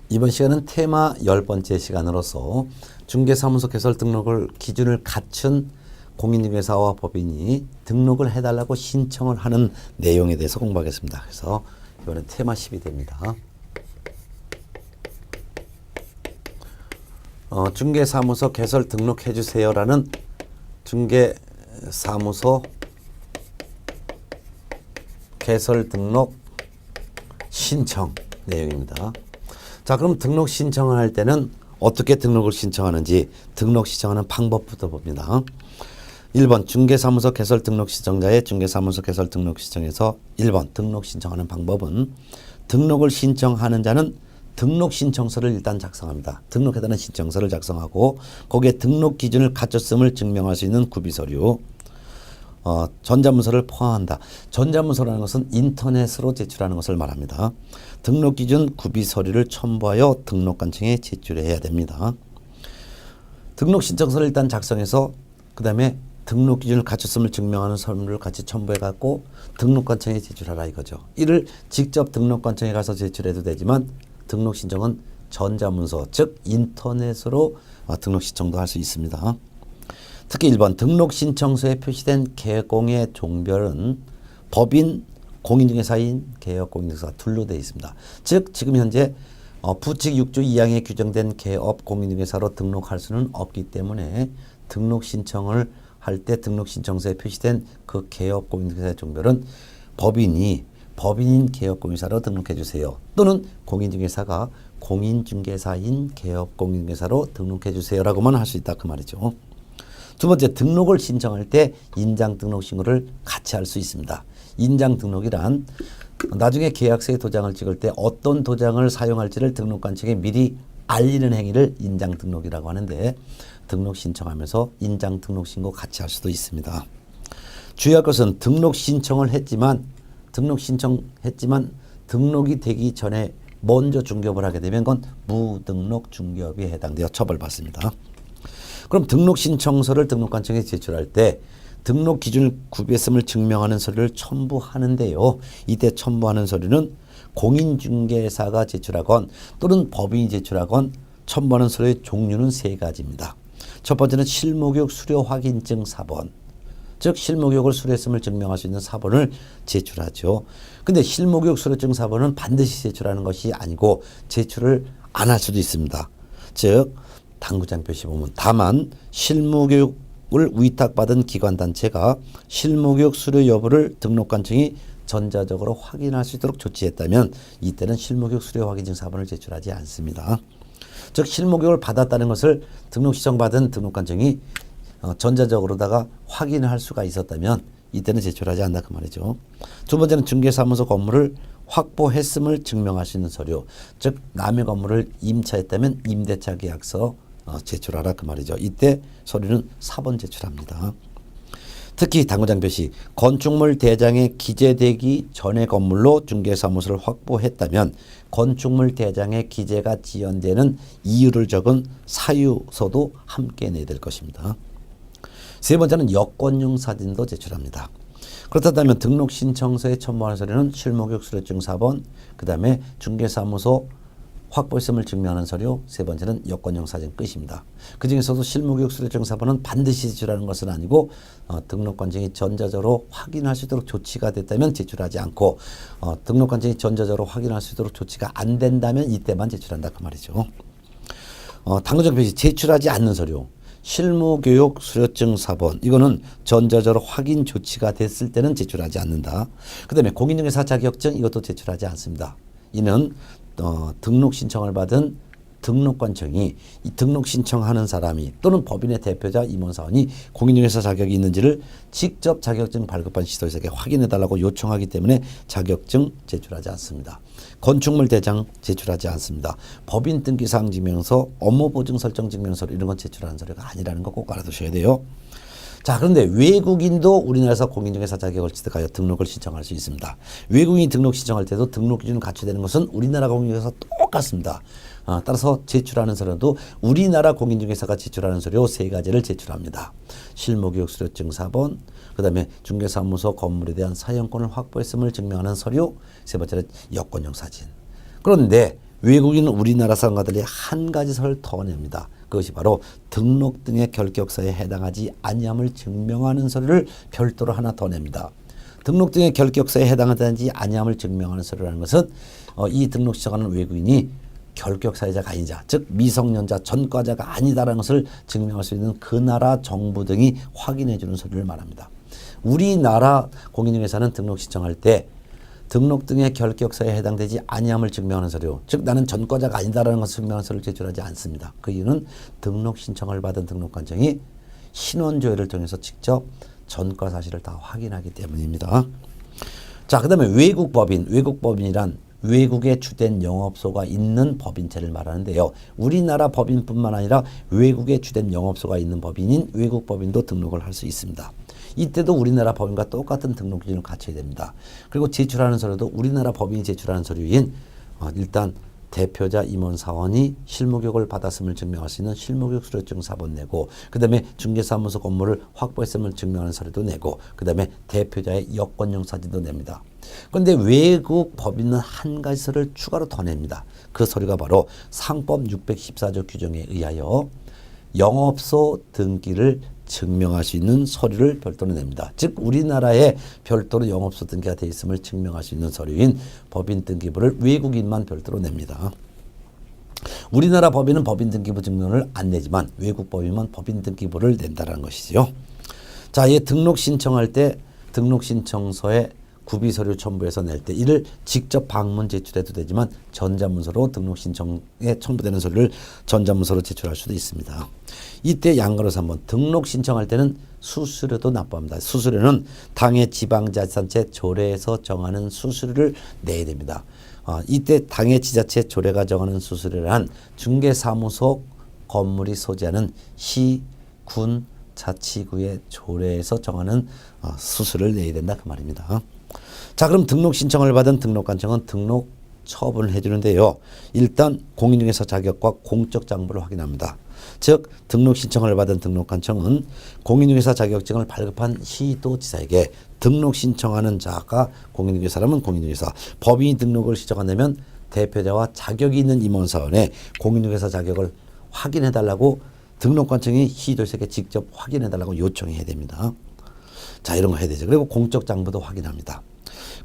이번 시간은 테마 10번째 시간으로서 중개사무소 개설 등록을 기준을 갖춘 공인중개사와 법인이 등록을 해달라고 신청을 하는 내용에 대해서 공부하겠습니다. 그래서 이번엔 테마 10이 됩니다. 중개사무소 개설 등록해주세요라는 중개사무소 개설 등록 신청 내용입니다. 자, 그럼 등록 신청을 할 때는 어떻게 등록을 신청하는지 등록 신청하는 방법부터 봅니다. 1번 중개사무소 개설 등록 신청자의 중개사무소 개설 등록 신청에서 1번 등록 신청하는 방법은 등록을 신청하는 자는 등록 신청서를 일단 작성합니다. 등록해달라는 신청서를 작성하고 거기에 등록 기준을 갖췄음을 증명할 수 있는 구비서류, 전자문서를 포함한다. 전자문서라는 것은 인터넷으로 제출하는 것을 말합니다. 등록 기준 구비 서류를 첨부하여 등록관청에 제출해야 됩니다. 등록 신청서를 일단 작성해서 그 다음에 등록 기준을 갖췄음을 증명하는 서류를 같이 첨부해 갖고 등록관청에 제출하라 이거죠. 이를 직접 등록관청에 가서 제출해도 되지만 등록 신청은 전자문서 즉 인터넷으로 등록 신청도 할 수 있습니다. 특히 1번 등록 신청서에 표시된 개공의 종별은 법인, 공인중개사인, 개업공인중개사 둘로 되어 있습니다. 즉 지금 현재 부칙 6조 2항에 규정된 개업 공인중개사로 등록할 수는 없기 때문에 등록 신청을 할 때 등록 신청서에 표시된 그 개업 공인중개사의 종별은 법인인 개업공인중개사로 등록해 주세요. 또는 공인중개사가 공인중개사인 개업공인중개사로 등록해 주세요라고만 할 수 있다 그 말이죠. 두 번째, 등록을 신청할 때 인장 등록 신고를 같이 할 수 있습니다. 인장 등록이란 나중에 계약서에 도장을 찍을 때 어떤 도장을 사용할지를 등록관청에 미리 알리는 행위를 인장 등록이라고 하는데 등록 신청하면서 인장 등록 신고 같이 할 수도 있습니다. 주의할 것은 등록 신청했지만 등록이 되기 전에 먼저 중개업을 하게 되면 그건 무등록 중개업에 해당되어 처벌받습니다. 그럼 등록 신청서를 등록관청에 제출할 때 등록 기준을 구비했음을 증명하는 서류를 첨부하는데요. 이때 첨부하는 서류는 공인중개사가 제출하건 또는 법인이 제출하건 첨부하는 서류의 종류는 세 가지입니다. 첫 번째는 실무교육 수료 확인증 사본, 즉 실무교육을 수료했음을 증명할 수 있는 사본을 제출하죠. 근데 실무교육 수료증 사본은 반드시 제출하는 것이 아니고 제출을 안 할 수도 있습니다. 즉 당구장 표시 보면 다만 실무교육을 위탁받은 기관단체가 실무교육 수료 여부를 등록관청이 전자적으로 확인할 수 있도록 조치했다면 이때는 실무교육 수료 확인증 사본을 제출하지 않습니다. 즉 실무교육을 받았다는 것을 등록 신청받은 등록관청이 전자적으로다가 확인을 할 수가 있었다면 이때는 제출하지 않는다 그 말이죠. 두 번째는 중개사무소 건물을 확보했음을 증명할 수 있는 서류, 즉 남의 건물을 임차했다면 임대차 계약서 제출하라 그 말이죠. 이때 서류는 사본 제출합니다. 특히 당구장 표시, 건축물 대장에 기재되기 전의 건물로 중개사무소를 확보했다면 건축물 대장에 기재가 지연되는 이유를 적은 사유서도 함께 내야 될 것입니다. 세 번째는 여권용 사진도 제출합니다. 그렇다면 등록 신청서에 첨부하는 서류는 실무교육 수료증 사본, 그 다음에 중개사무소 확보했음을 증명하는 서류, 세 번째는 여권용 사진 끝입니다. 그 중에서도 실무교육 수료증 사본은 반드시 제출하는 것은 아니고 등록관청이 전자적으로 확인할 수 있도록 조치가 됐다면 제출하지 않고 등록관청이 전자적으로 확인할 수 있도록 조치가 안 된다면 이때만 제출한다 그 말이죠. 당구장 표시 제출하지 않는 서류, 실무교육 수료증 사본 이거는 전자적으로 확인 조치가 됐을 때는 제출하지 않는다. 그 다음에 공인중개사 자격증 이것도 제출하지 않습니다. 이는 등록 신청을 받은 등록관청이 이 등록 신청하는 사람이 또는 법인의 대표자 임원사원이 공인중개사 자격이 있는지를 직접 자격증 발급한 시도에서에게 확인해달라고 요청하기 때문에 자격증 제출하지 않습니다. 건축물 대장 제출하지 않습니다. 법인 등기사항 증명서, 업무보증 설정 증명서 이런 건 제출하는 서류가 아니라는 거 꼭 알아두셔야 돼요. 자, 그런데 외국인도 우리나라에서 공인중개사 자격을 취득하여 등록을 신청할 수 있습니다. 외국인이 등록 신청할 때도 등록 기준을 갖춰야 되는 것은 우리나라 공인중개사와 똑같습니다. 따라서 제출하는 서류도 우리나라 공인중개사가 제출하는 서류 세 가지를 제출합니다. 실무교육 수료증 사본, 그 다음에 중개사무소 건물에 대한 사용권을 확보했음을 증명하는 서류, 세 번째는 여권용 사진. 그런데 외국인은 우리나라 사람과 달리 한 가지 서를 더 냅니다. 그것이 바로 등록 등의 결격사에 해당하지 아니함을 증명하는 서류를 별도로 하나 더 냅니다. 등록 등의 결격사에 해당하지 아니함을 증명하는 서류라는 것은 이 등록 신청하는 외국인이 결격사유자가 아니자, 즉 미성년자 전과자가 아니다라는 것을 증명할 수 있는 그 나라 정부 등이 확인해 주는 서류를 말합니다. 우리나라 공인중개사는 등록 신청할 때 등록 등의 결격사에 해당되지 아니함을 증명하는 서류, 즉 나는 전과자가 아니다라는 것을 증명하는 서류를 제출하지 않습니다. 그 이유는 등록 신청을 받은 등록관청이 신원조회를 통해서 직접 전과 사실을 다 확인하기 때문입니다. 자, 그 다음에 외국법인, 외국법인이란 외국에 주된 영업소가 있는 법인체를 말하는데요. 우리나라 법인뿐만 아니라 외국에 주된 영업소가 있는 법인인 외국법인도 등록을 할 수 있습니다. 이때도 우리나라 법인과 똑같은 등록 기준을 갖춰야 됩니다. 그리고 제출하는 서류도 우리나라 법인이 제출하는 서류인 일단 대표자 임원사원이 실무교육을 받았음을 증명할 수 있는 실무교육 수료증 사본 내고, 그 다음에 중개사무소 건물을 확보했음을 증명하는 서류도 내고, 그 다음에 대표자의 여권용 사진도 냅니다. 그런데 외국 법인은 한 가지 서류를 추가로 더 냅니다. 그 서류가 바로 상법 614조 규정에 의하여 영업소 등기를 증명할 수 있는 서류를 별도로 냅니다. 즉 우리나라에 별도로 영업소 등기가 되어 있음을 증명할 수 있는 서류인 법인 등기부를 외국인만 별도로 냅니다. 우리나라 법인은 법인 등기부 증명을 안 내지만 외국 법인은 법인 등기부를 낸다는 것이죠. 자, 이 등록 신청할 때 등록 신청서에 구비 서류 첨부해서 낼 때 이를 직접 방문 제출해도 되지만 전자문서로 등록 신청에 첨부되는 서류를 전자문서로 제출할 수도 있습니다. 이때 양가로서 한번 등록 신청할 때는 수수료도 납부합니다. 수수료는 당해 지방자치단체 조례에서 정하는 수수료를 내야 됩니다. 이때 당해 지자체 조례가 정하는 수수료란 중개사무소 건물이 소지하는 시, 군, 자치구의 조례에서 정하는 수수료를 내야 된다 그 말입니다. 자, 그럼 등록 신청을 받은 등록관청은 등록 처분을 해주는데요. 일단 공인중개사 자격과 공적 장부를 확인합니다. 즉 등록 신청을 받은 등록관청은 공인중개사 자격증을 발급한 시도지사에게 등록 신청하는 자가 공인중개사라면 공인중개사, 법인이 등록을 신청한다면 대표자와 자격이 있는 임원사원에 공인중개사 자격을 확인해달라고 등록관청이 시도지사에게 직접 확인해달라고 요청해야 됩니다. 자, 이런 거 해야 되죠. 그리고 공적 장부도 확인합니다.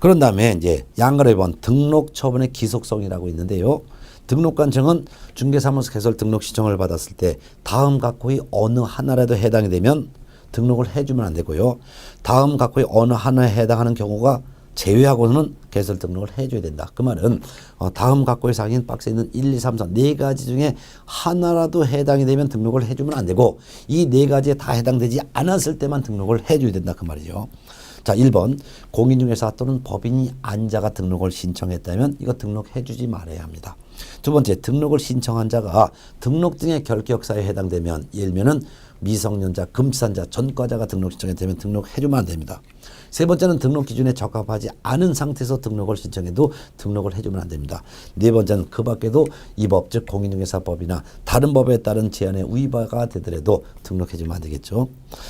그런 다음에 이제 양가로 1번 등록 처분의 기속성이라고 있는데요. 등록관청은 중개사무소 개설 등록 신청을 받았을 때 다음 각호의 어느 하나라도 해당이 되면 등록을 해주면 안 되고요. 다음 각호의 어느 하나에 해당하는 경우가 제외하고는 개설 등록을 해줘야 된다. 그 말은 다음 각호의 사항인 박스에 있는 1, 2, 3, 4 네 가지 중에 하나라도 해당이 되면 등록을 해주면 안 되고 이 네 가지에 다 해당되지 않았을 때만 등록을 해줘야 된다. 그 말이죠. 자, 1번 공인중개사 또는 법인이 안자가 등록을 신청했다면 이거 등록해주지 말아야 합니다. 두 번째, 등록을 신청한 자가 등록 등의 결격사에 해당되면 예를 들면 미성년자, 금치산자, 전과자가 등록 신청했다면 등록해주면 안 됩니다. 세 번째는 등록 기준에 적합하지 않은 상태에서 등록을 신청해도 등록을 해주면 안 됩니다. 네 번째는 그 밖에도 이 법, 즉 공인중개사법이나 다른 법에 따른 제한에 위반가 되더라도 등록해주면 안 되겠죠.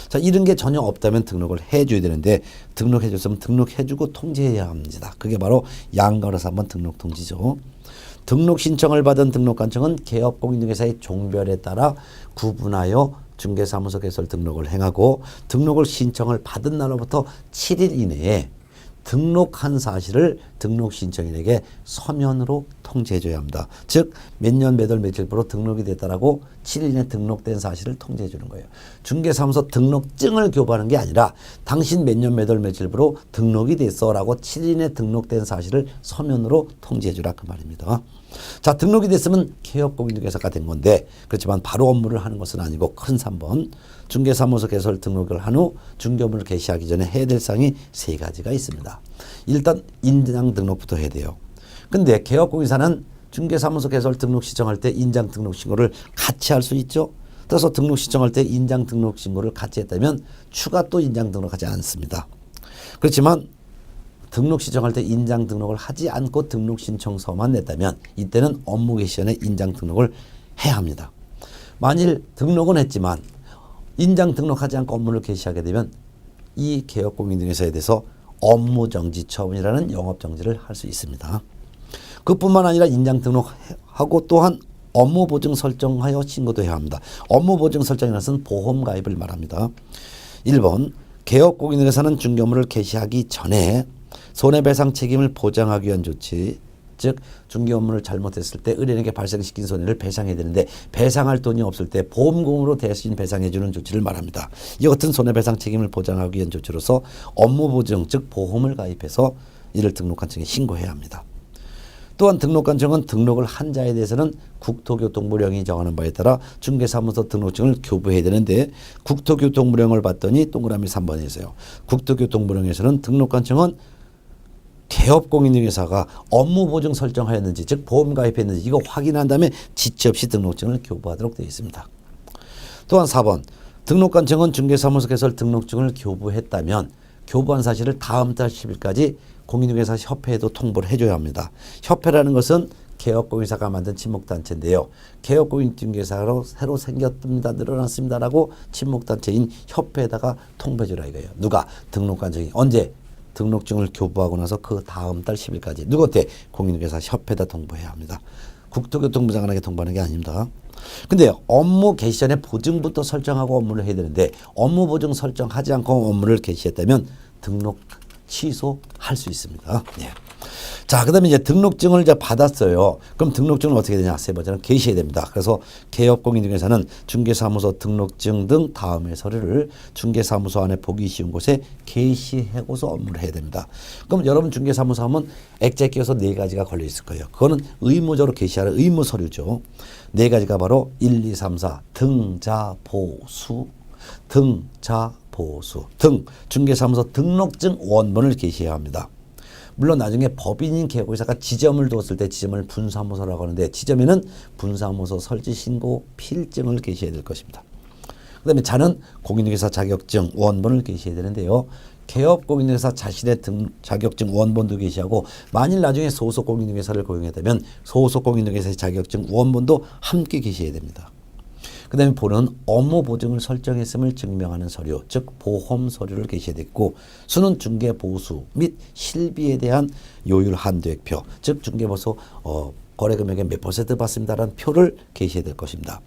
자, 이런 게 전혀 없다면 등록을 해줘야 되는데 등록해줬으면 등록해주고 통지해야 합니다. 그게 바로 양가로서 한번 등록 통지죠. 등록 신청을 받은 등록관청은 개업공인중개사의 종별에 따라 구분하여 중개사무소 개설 등록을 행하고 등록을 신청을 받은 날로부터 7일 이내에 등록한 사실을 등록 신청인에게 서면으로 통지해줘야 합니다. 즉 몇 년 몇 월 며칠부로 등록이 됐다라고 7일 이내 등록된 사실을 통지해 주는 거예요. 중개사무소 등록증을 교부하는 게 아니라 당신 몇 년 몇 월 며칠부로 등록이 됐어라고 7일 이내 등록된 사실을 서면으로 통지해 주라 그 말입니다. 자, 등록이 됐으면 개업공인중개사가 된 건데 그렇지만 바로 업무를 하는 것은 아니고 큰 3번 중개사무소 개설 등록을 한 후 중개업무를 개시하기 전에 해야 될 사항이 3가지가 있습니다. 일단 인장 등록부터 해야 돼요. 근데 개업공인사는 중개사무소 개설 등록 신청할 때 인장 등록 신고를 같이 할 수 있죠. 따라서 등록 신청할 때 인장 등록 신고를 같이 했다면 추가 또 인장 등록하지 않습니다. 그렇지만 등록 신청할 때 인장 등록을 하지 않고 등록 신청서만 냈다면 이때는 업무 개시 전에 인장 등록을 해야 합니다. 만일 등록은 했지만 인장 등록하지 않고 업무를 개시하게 되면 이 개업공인중개사에 대해서 업무정지 처분이라는 영업정지를 할 수 있습니다. 그뿐만 아니라 인장 등록하고 또한 업무 보증 설정하여 신고도 해야 합니다. 업무 보증 설정이라는 것은 보험 가입을 말합니다. 1번 개업공인중개사는 중개업무를 개시하기 전에 손해배상 책임을 보장하기 위한 조치, 즉 중개업무를 잘못했을 때 의뢰인에게 발생시킨 손해를 배상해야 되는데 배상할 돈이 없을 때 보험금으로 대신 배상해 주는 조치를 말합니다. 이 같은 손해배상 책임을 보장하기 위한 조치로서 업무보증, 즉 보험을 가입해서 이를 등록관청에 신고해야 합니다. 또한 등록관청은 등록을 한 자에 대해서는 국토교통부령이 정하는 바에 따라 중개사무소 등록증을 교부해야 되는데 국토교통부령을 봤더니 동그라미 3번에 있어요. 국토교통부령에서는 등록관청은 개업공인중개사가 업무보증 설정하였는지, 즉 보험 가입했는지 이거 확인한 다음에 지체 없이 등록증을 교부하도록 되어 있습니다. 또한 4번 등록관청은 중개사무소 개설 등록증을 교부했다면 교부한 사실을 다음 달 10일까지 공인중개사 협회에도 통보를 해줘야 합니다. 협회라는 것은 개업공인사가 만든 친목단체인데요. 개업공인중개사로 새로 생겼습니다. 늘어났습니다라고 친목단체인 협회에다가 통보해주라 이거예요. 누가? 등록관청이. 언제? 등록증을 교부하고 나서 그 다음 달 10일까지 누구한테? 공인중개사 협회에다 통보해야 합니다. 국토교통부 장관에게 통보하는 게 아닙니다. 근데 업무 개시 전에 보증부터 설정하고 업무를 해야 되는데 업무 보증 설정하지 않고 업무를 개시했다면 등록 취소할 수 있습니다. 네. 자, 그다음에 이제 등록증을 이제 받았어요. 그럼 등록증은 어떻게 되냐? 세 번째는 개시해야 됩니다. 그래서 개업공인중개사는 중개사무소 등록증 등 다음의 서류를 중개사무소 안에 보기 쉬운 곳에 게시하고서 업무를 해야 됩니다. 그럼 여러분 중개사무소 하면 액자에 끼워서 네 가지가 걸려 있을 거예요. 그거는 의무적으로 게시하는 의무 서류죠. 네 가지가 바로 1, 2, 3, 4 등자보수 등자보수 등 중개사무소 등록증 원본을 게시해야 합니다. 물론 나중에 법인인 개업공인사가 지점을 뒀을 때 지점을 분사무소라고 하는데 지점에는 분사무소 설치 신고 필증을 게시해야 될 것입니다. 그 다음에 자는 공인중개사 자격증 원본을 게시해야 되는데요. 개업공인중개사 자신의 자격증 원본도 게시하고 만일 나중에 소속 공인중개사를 고용했다면 소속 공인중개사의 자격증 원본도 함께 게시해야 됩니다. 그 다음에 보는 업무 보증을 설정했음을 증명하는 서류, 즉 보험 서류를 게시해야 되고 수는 중개보수 및 실비에 대한 요율 한도액표, 즉 중개보수 거래금액의 몇 % 받습니다라는 표를 게시해야 될 것입니다.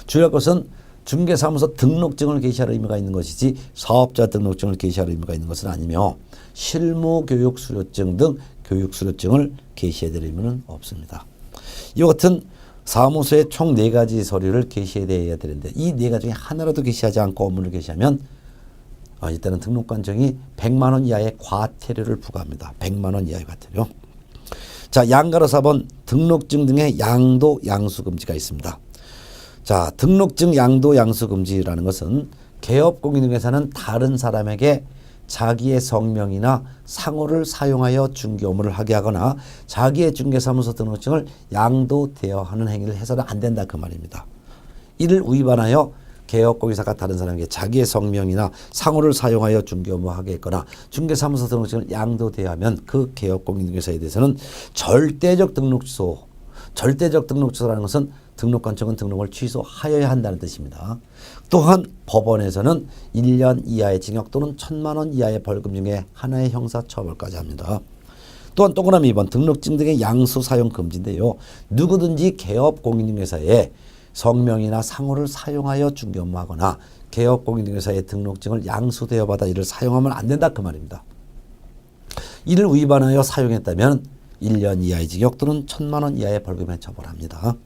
주요할 것은 중개사무소 등록증을 게시할 의무가 있는 것이지 사업자 등록증을 게시할 의무가 있는 것은 아니며 실무교육 수료증 등 교육 수료증을 게시해야 될 의무는 없습니다. 이와 같은 사무소에 총 4가지 서류를 게시해야 되는데 이 4가지 중에 하나라도 게시하지 않고 업무를 게시하면 일단은 등록관청이 100만 원 이하의 과태료를 부과합니다. 100만 원 이하의 과태료. 자, 양가로 4번 등록증 등의 양도 양수 금지가 있습니다. 자, 등록증 양도 양수 금지라는 것은 개업공인중개사는 다른 사람에게 자기의 성명이나 상호를 사용하여 중개 업무를 하게 하거나 자기의 중개사무소 등록증을 양도 대여하는 행위를 해서는 안 된다 그 말입니다. 이를 위반하여 개업공인사가 다른 사람에게 자기의 성명이나 상호를 사용하여 중개 업무를 하게 했거나 중개사무소 등록증을 양도 대여하면 그 개업공인중개사에 대해서는 절대적 등록 취소라는 것은 등록관청은 등록을 취소하여야 한다는 뜻입니다. 또한 법원에서는 1년 이하의 징역 또는 1,000만 원 이하의 벌금 중에 하나의 형사처벌까지 합니다. 또한 동그라미 2번 등록증 등의 양수 사용 금지인데요. 누구든지 개업공인중개사에 성명이나 상호를 사용하여 중개 업무하거나 개업공인중개사의 등록증을 양수대여받아 이를 사용하면 안 된다 그 말입니다. 이를 위반하여 사용했다면 1년 이하의 징역 또는 1,000만 원 이하의 벌금에 처벌합니다.